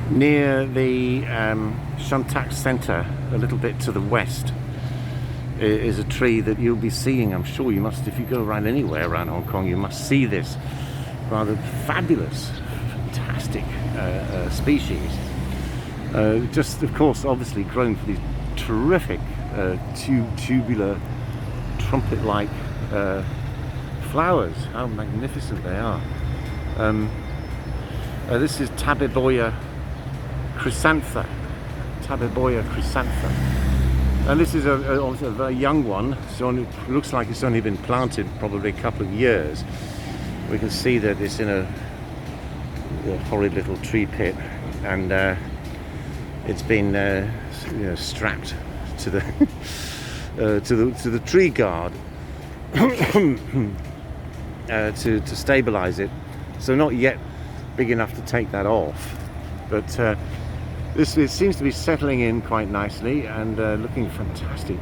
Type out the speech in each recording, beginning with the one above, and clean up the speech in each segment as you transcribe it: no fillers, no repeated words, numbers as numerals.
Near the Shun Tak Centre, a little bit to the west, is a tree that you'll be seeing. I'm sure you must, if you go around anywhere around Hong Kong, you must see this rather fabulous, fantastic species. Just, of course, obviously grown for these terrific tubular, trumpet-like flowers. How magnificent they are. This is Tabebuia chrysantha. Tabebuia chrysantha. And this is obviously a very young one. So it looks like it's only been planted probably a couple of years. We can see that it's in a horrid little tree pit, and it's been strapped to the to the tree guard to stabilize it. So not yet big enough to take that off, but this seems to be settling in quite nicely and looking fantastic.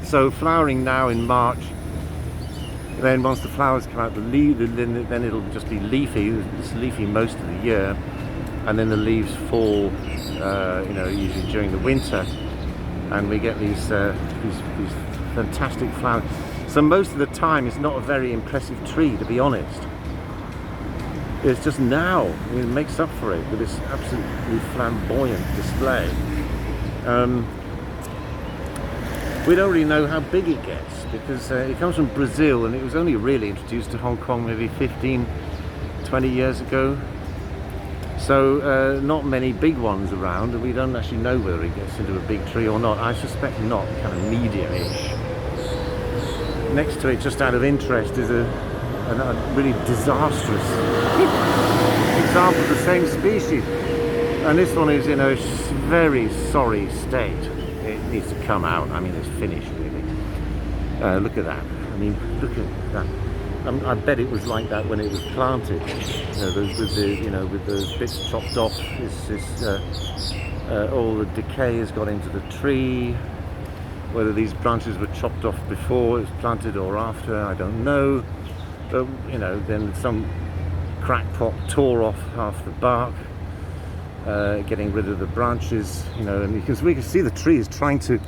So flowering now in March. Then once the flowers come out, then it'll just be leafy. It's leafy most of the year, and then the leaves fall, usually during the winter, and we get these fantastic flowers. So most of the time, it's not a very impressive tree, to be honest. It's just now it makes up for it with this absolutely flamboyant display. We don't really know how big it gets, because it comes from Brazil, and it was only really introduced to Hong Kong maybe 15, 20 years ago. So not many big ones around, and we don't actually know whether it gets into a big tree or not. I suspect not, kind of medium-ish. Next to it, just out of interest, is a really disastrous example of the same species. And this one is in a very sorry state. It needs to come out. I mean, it's finished, really. Look at that. I mean, look at that. I bet it was like that when it was planted. With the bits chopped off. All the decay has got into the tree. Whether these branches were chopped off before it was planted or after, I don't know. But then some crackpot tore off half the bark, getting rid of the branches. And we can see the tree is trying to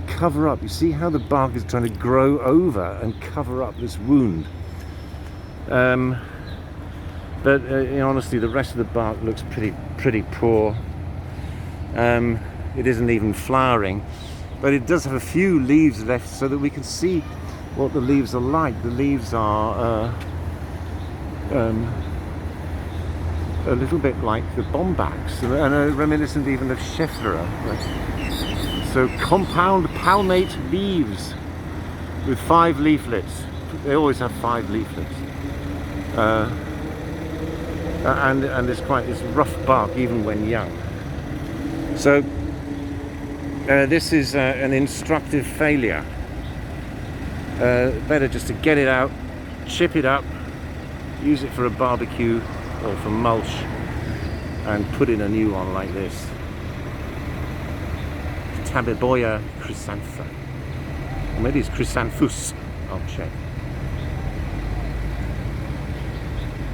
cover up. You see how the bark is trying to grow over and cover up this wound. But honestly, the rest of the bark looks pretty poor. It isn't even flowering, but it does have a few leaves left, so that we can see what the leaves are like. The leaves are a little bit like the bombax, and reminiscent even of Schefflera. So compound palmate leaves with 5 leaflets. They always have 5 leaflets, and it's rough bark even when young. So this is an instructive failure. Better just to get it out, chip it up, use it for a barbecue or for mulch, and put in a new one like this. Tabebuia chrysantha. Or maybe it's chrysanthus. I'll check.